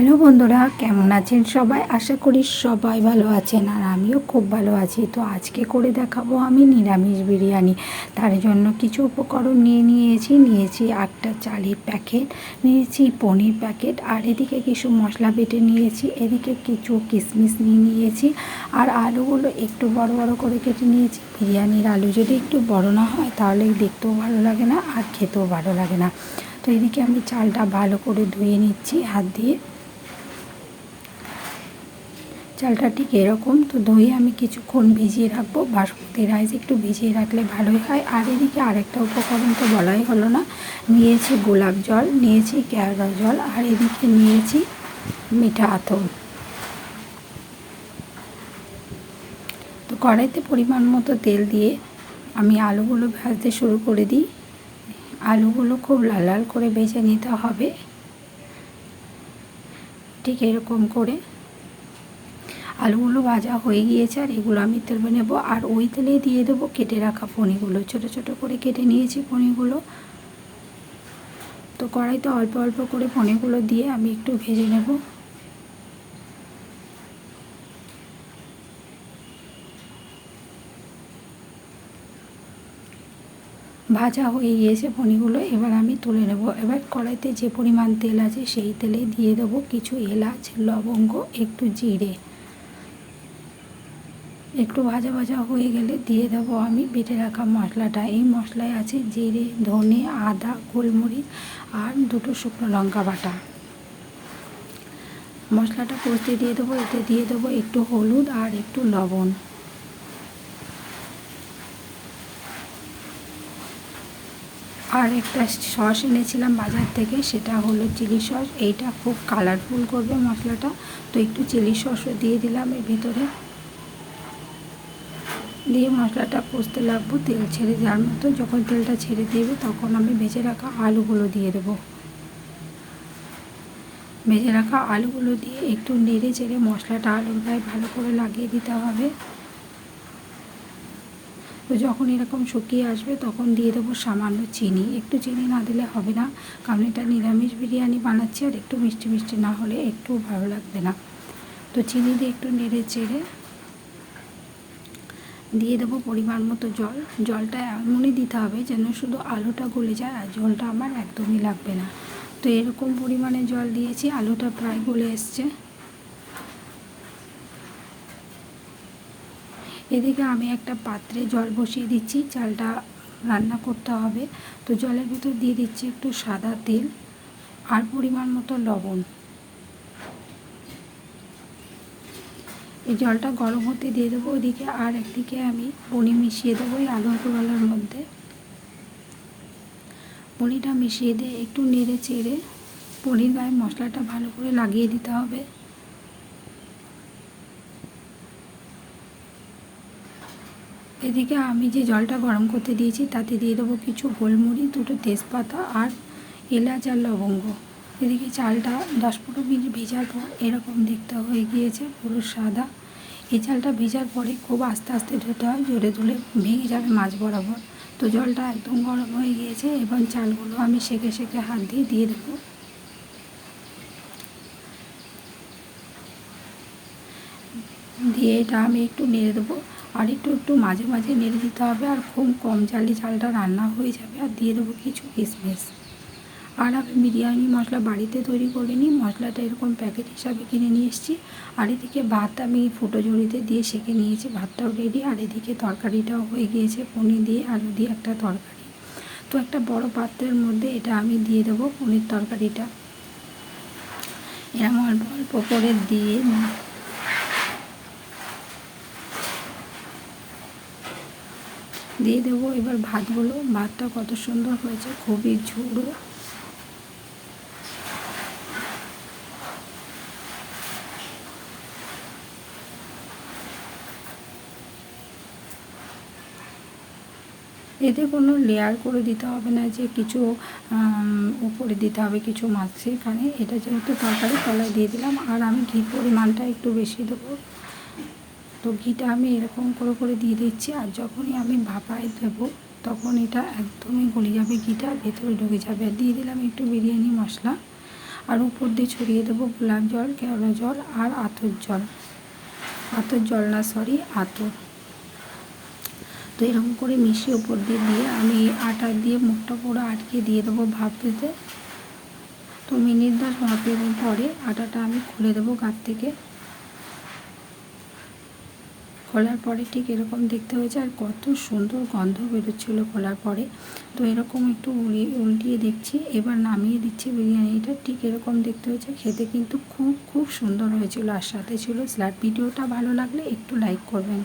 Hello বন্ধুরা, কেমন আছেন সবাই? আশা করি সবাই ভালো আছেন আর আমিও খুব ভালো আছি। তো আজকে করে দেখাবো আমি নিরামিষ বিরিয়ানি। তার জন্য কিছু উপকরণ নিয়েছি একটা চালের প্যাকেট, নিয়েছি পনির প্যাকেট, আর এদিকে কিছু মশলা বেটে নিয়েছি, এদিকে কিছু কিশমিশ নিয়েছি, আর আলুগুলো একটু বড় বড় করে কেটে নিয়েছি। বিরিয়ানির আলু যদি একটু বড় না হয় তাহলে দেখতেও ভালো লাগে না আর খেতেও ভালো লাগে না। তো এদিকে আমি চালটা ভালো করে ধুয়ে নিচ্ছি হাত দিয়ে। চালটা ঠিক এরকম তো ধুয়ে আমি কিছুক্ষণ ভিজিয়ে রাখবো। বাসমতি রাইস একটু ভিজিয়ে রাখলে ভালোই হয়। আর এদিকে আরেকটা উপকরণ তো বলাই হলো না, নিয়েছি গোলাপ জল, নিয়েছি কেওড়া জল, আর এদিকে নিয়েছি মিঠা আতর। তো কড়াইতে পরিমাণ মতো তেল দিয়ে আমি আলুগুলো ভাজতে শুরু করে দিই। আলুগুলো খুব লাল লাল করে ভেজে নিতে হবে, ঠিক এরকম করে। আলুগুলো ভাজা হয়ে গিয়েছে আর এগুলো আমি তেলে নেব, আর ওই তেলে দিয়ে দেবো কেটে রাখা পনিরগুলো। ছোট ছোট করে কেটে নিয়েছি পনিরগুলো। তো কড়াইতে অল্প অল্প করে পনিরগুলো দিয়ে আমি একটু ভেজে নেব। ভাজা হয়ে গিয়েছে পনিরগুলো, এবার আমি তুলে নেব। এবার কড়াইতে যে পরিমাণ তেল আছে সেই তেলে দিয়ে দেবো কিছু এলাচ, লবঙ্গ, একটু জিরে। একটু ভাজা ভাজা হয়ে গেলে দিয়ে দেবো আমি বেটে রাখা মশলাটা। এই মশলায় আছে জিরে, ধনে, আদা, গোলমরিচ আর দুটো শুকনো লঙ্কা বাটা। মশলাটা কষতে দিয়ে দেবো, এতে দিয়ে দেবো একটু হলুদ আর একটু লবণ। আর একটা সস এনেছিলাম বাজার থেকে, সেটা হলো চিলি সস। এইটা খুব কালারফুল করবে মশলাটা, তো একটু চিলি সসও দিয়ে দিলাম এর ভিতরে। দিয়ে মশলাটা কষতে লাগবো তেল ছেড়ে দেওয়ার মতো। যখন তেলটা ছেড়ে দেবে তখন আমি ভেজে রাখা আলুগুলো দিয়ে দেবো। ভেজে রাখা আলুগুলো দিয়ে একটু নেড়ে চেড়ে মশলাটা আলুর গায়ে ভালো করে লাগিয়ে দিতে হবে। তো যখন এরকম শুকিয়ে আসবে তখন দিয়ে দেবো সামান্য চিনি। একটু চিনি না দিলে হবে না, কারণ এটা নিরামিষ বিরিয়ানি বানাচ্ছি আর একটু মিষ্টি মিষ্টি না হলে একটু ভালো লাগবে না। তো চিনি দিয়ে একটু নেড়ে চেড়ে দিয়ে দেবো পরিমাণ মতো জল। জলটা এমনই দিতে হবে যেন শুধু আলুটা গলে যায়, আর জলটা আমার একদমই লাগবে না। তো এরকম পরিমাণে জল দিয়েছি, আলুটা প্রায় গলে এসছে। এদিকে আমি একটা পাত্রে জল বসিয়ে দিচ্ছি, চালটা রান্না করতে হবে। তো জলের ভিতর দিয়ে দিচ্ছি একটু সাদা তেল আর পরিমাণ মতো লবণ। এই জলটা গরম হতে দিয়ে দেবো ওদিকে, আর একদিকে আমি পনির মিশিয়ে দেবো এই আলুর গোলার মধ্যে। পনিরটা মিশিয়ে দিয়ে একটু নেড়ে চেড়ে পনির গায়ে মশলাটা ভালো করে লাগিয়ে দিতে হবে। এদিকে আমি যে জলটা গরম করতে দিয়েছি তাতে দিয়ে দেবো কিছু গোলমরিচ, দুটো তেজপাতা আর এলাচ আর লবঙ্গ। এদিকে চালটা 10-15 মিনিট ভেজার পর এরকম দেখতে হয়ে গিয়েছে, পুরো সাদা। এই চালটা ভেজার পরে খুব আস্তে আস্তে ধুতে হয়, জোরে ধুলে ভেঙে যাবে মাছ বরাবর। তো জলটা একদম গরম হয়ে গিয়েছে, এবং চালগুলো আমি সেঁকে সেঁকে হাত দিয়ে দিয়ে দেবো। দিয়ে এটা আমি একটু নেড়ে দেবো, আর একটু মাঝে মাঝে নেড়ে দিতে হবে। আর খুব কম জালে চালটা রান্না হয়ে যাবে। আর দিয়ে দেবো কিছু কিশমিশ। আর আমি বিরিয়ানি মশলা বাড়িতে তৈরি করে নিই, মশলাটা এরকম প্যাকেট হিসাবে কিনে নিয়ে এসেছি। আর এদিকে ভাত আমি ফুটো ঝুড়িতে দিয়ে সেঁকে নিয়েছি, ভাতটাও রেডি। আর এদিকে তরকারিটাও হয়ে গিয়েছে, পনির দিয়ে আলু দিয়ে একটা তরকারি। তো একটা বড় পাত্রের মধ্যে এটা আমি দিয়ে দেবো পনির তরকারিটা। এরকম অল্প অল্প করে দিয়ে দেবো এবার ভাতগুলো। ভাতটা কত সুন্দর হয়েছে, খুবই ঝুড়ো। এতে কোনো লেয়ার করে দিতে হবে না যে কিছু উপরে দিতে হবে কিছু মাছ, সেখানে এটা যেহেতু তরকারি তলায় দিয়ে দিলাম। আর আমি ঘির পরিমাণটা একটু বেশি দেবো। তো ঘিটা আমি এরকম করে করে দিয়ে দিচ্ছি, আর যখনই আমি ভাপায় দেবো তখন এটা একদমই গলে যাবে, ঘিটা ভেতরে ঢুকে যাবে। আর দিয়ে দিলাম একটু বিরিয়ানি মশলা। আর উপর দিয়ে ছড়িয়ে দেবো গোলাপ জল, কেওড়া জল আর আতর জল, আতর। তো এরকম করে মিশিয়ে উপর দিয়ে আমি আটা দিয়ে মুখটা পুরো আটকে দিয়ে দেবো ভাপ দিতে। তো মিনিট 10 ভাপ দেওয়ার পরে আটাটা আমি খুলে দেবো গাত থেকে। খোলার পরে ঠিক এরকম দেখতে হয়েছে, আর কত সুন্দর গন্ধ বেরোচ্ছিলো খোলার পরে। তো এরকম একটু উল্টিয়ে দেখছি, এবার নামিয়ে দিচ্ছি বিরিয়ানিটা। ঠিক এরকম দেখতে হয়েছে, খেতে কিন্তু খুব খুব সুন্দর হয়েছিল, আর সাথে ছিল স্যালাড। ভিডিওটা ভালো লাগলে একটু লাইক করবেন।